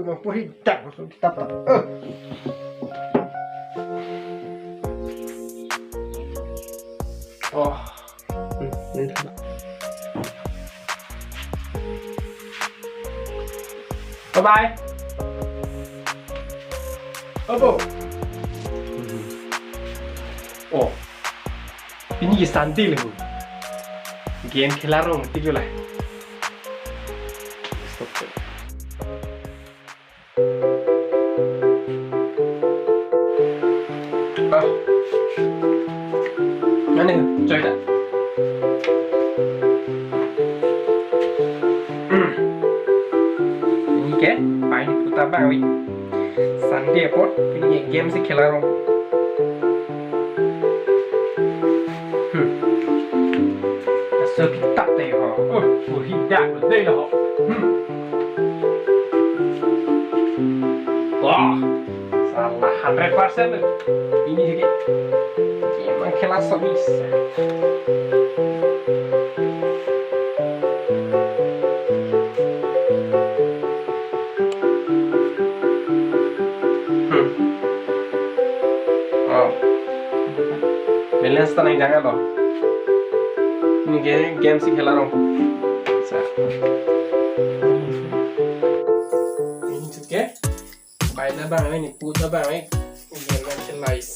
뭐 뿌리 딱 무슨 따따. 괜찮아. Bye bye. 여보. Ini santai loh. Game kelarong tiga lah. Stop. Mana? Coy dah. Ini ke? Pakai putar bawi. Santai pot. Ini game si kelarong. Sơ cái tắt tay họ, ôi hiện đại ở đây là họ, wah, salah 100% loh, ini juga, emang kelas bisa. Balance tanah jangan loh. Ini game sih kelarong. Ini juga. Baiklah bang, ini putar bang, game kelais.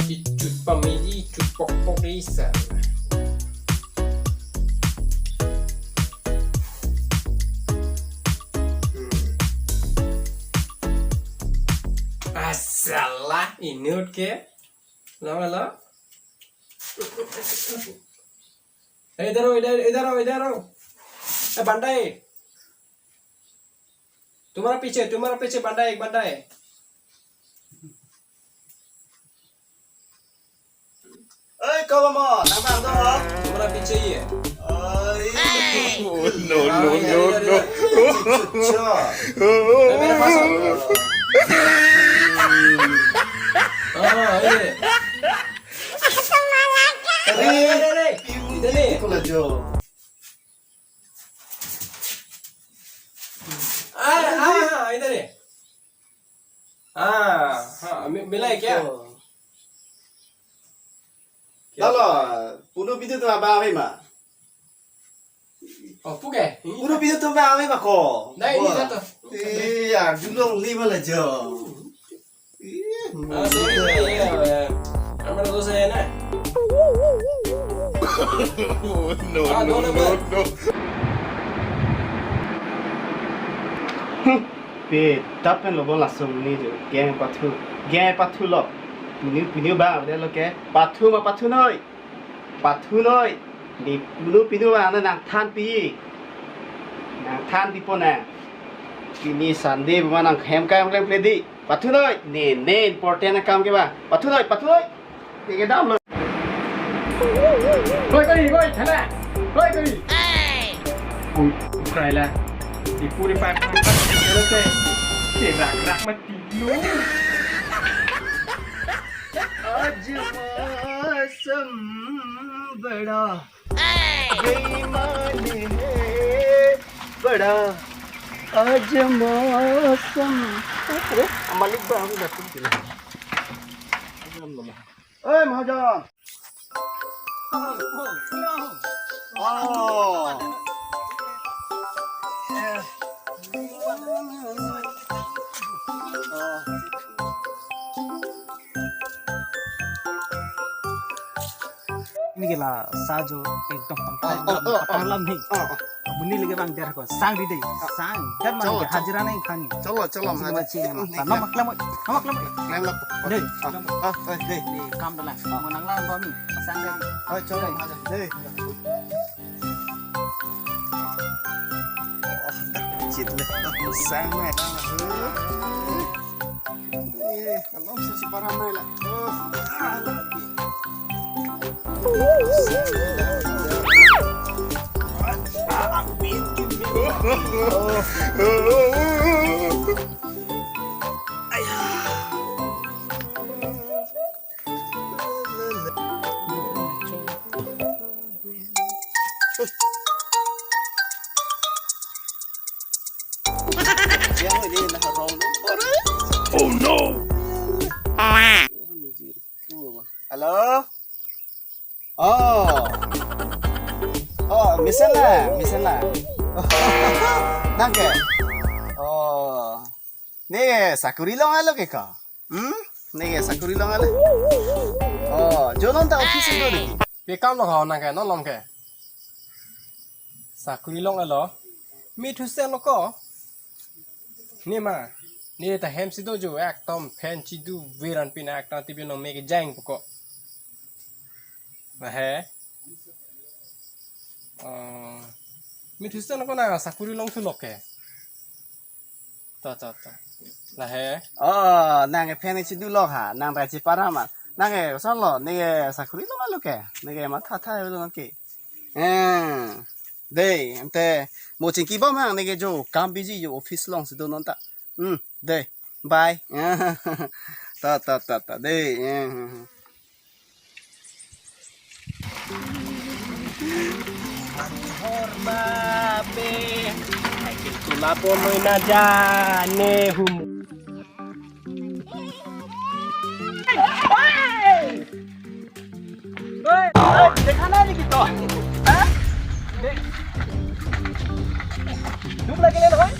Icut pamili, icut pok isa. Asalah ini oke. Lama. इधर आओ बंदा है तुम्हारा पीछे बंदा है Ê, câu mà nắm vào đâu? तुम्हारा पीछे ही है No. मेरे पास इधर नहीं Con là Joe. इधर है मिला है क्या Đó là puno video tôi bao ấy mà. phúc kể Puno video tôi bao ấy mà cổ. đây đi ra Ý à, chúng nó li mà là Joe. Cámara 12 này. No. Pe tapen lo bola som ni jo game pathu lo pinu ba de lo ke pathu noi ni pinu ba na nang than pi po na ini sande ba nang khem ka am play di pathu noi ne important na kam ke ba pathu noi ke dam lo Coi cái gì coi thế này coi cái gì là thì puri pa để rạc mà tí luôn आज मौसम बड़ा बेईमान है बड़ा आज मौसम अरे मालिक बाहर में बैठे हैं ओए महाजन ini gila sajo एकदम पतला नहीं बुनी लगे बांग देर को सांग दी सांग कर मान के हाजिरा नहीं खानी चलो मची नमक लम दे दे काम दला मनang lang kami sang dari चलो दे chít lên sang này Alam sa si Paramay lah. Oh no. Halo. Oh. Oh, misalnya. Nangke. Oh. Nih, sakurilong alo ke ka? Nih, sakurilong alo. Oh, jonon ta office itu lagi. Bekam lo kau nak ke, nolong ke. Sakuri long alo. Mitu sen lo ko. Ni ma. Ni ta hem sido jo ekdom fancy du viran pina ekdom tibi no make jang poko. Nah he. Mitu sen lo ko na sakuri long tu lo ke. Ta. Nah he. Oh, nang pen itu dulu ha, nang raci parama. Nang solo, nih sakurilong alo ke. Nih mata itu nanti. Deh, ente mau cingki bom nih jo kambi jo office long situ nonta. Deh, bye. Ta, deh. Hormat be. Itu lapo menaja ne hum. देखा नहीं लिखी तो Dum lagi le hoy.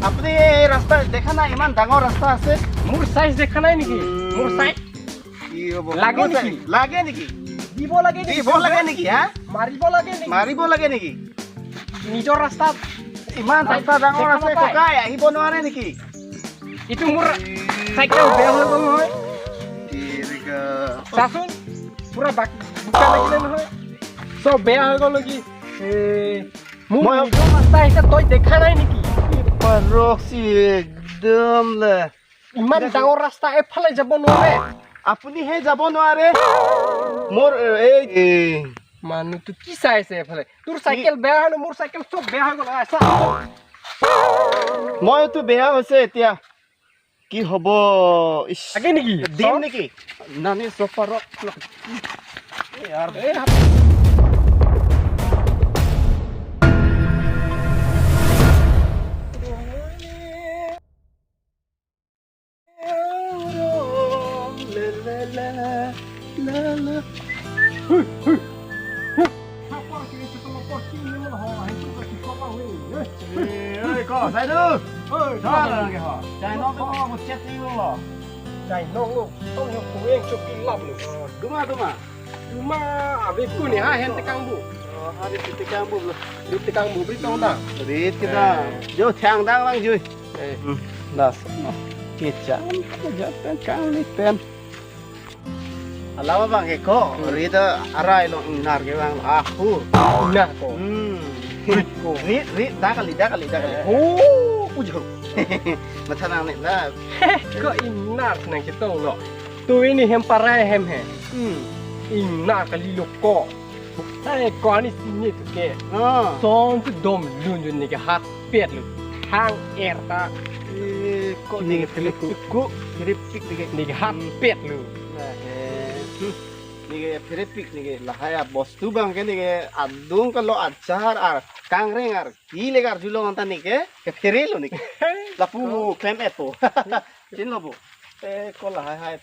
अपने रास्ता देखा ना इमान डांगोर रास्ता আছে Mur size dekha nai niki. Mur size লাগে নেকি? লাগে নেকি দিব লাগে নেকি? দিব লাগে নেকি হা মারিব লাগে নেকি? মাৰিব লাগে নেকি নিজৰ ৰাস্তাত ইমান ৰাস্তা ডাঙৰ আছে ককাই আহিব নোৱাৰে নেকি ইটো মোৰ চাইকেল বেয়া হৈ গ'ল নহয় ইৰেগা চাচোন পুৰা বুকা লাগিলে নহয় চব বেয়া হৈ গ'ল নেকি মোৰ নিজৰ ৰাস্তা আহিছে তই দেখা নাই নেকি ৰখছি একদম লে ইমান ডাঙৰ ৰাস্তা এফালে যাব নোৱাৰে আপুনি হে যাব নোৱাৰে মোৰ এই মানুহটো কি চাই আছে এফালে তোৰ চাইকেল বেয়া হ'ল মোৰ চাইকেল চব বেয়া হৈ গ'ল আছা মইতো বেয়া হৈছে এতিয়া কি হ'ব আগে নেকি দিম নেকি নানি চফাৰক यार có sai đâu cho là cái họ chạy nó có một chiếc gì luôn chạy nó luôn không nhục của em chụp kinh lắm đúng mà cuma abis ku nih ha hen tekang bu hari tikang bu di tekang bu beri tong dah rit kita jo thang dang lang juy das kicha jatan kang ni pen alawa bang eko rit arai lo nar ke bang aku nah ko rit dakali ujung macam ni lah kok inar senang kita lo tu ini hem parai hem he inar kali loko hai ko ni sini tu ke song tu dom lunjun ni ke hat pet lu hang erta ko ni filipku ni ke hat pet lu ni ke filipik ni ke lahaya bostu bang ke ni ke adung kalau acar ar kangreng ar ile gar julong anta ni ke ferelo ni ke lapu klem eto chin lobo ko lahaya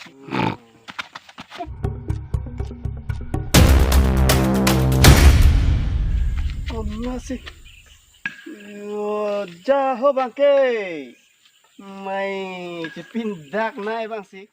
masih jaho bangke mai pindak naik bang sih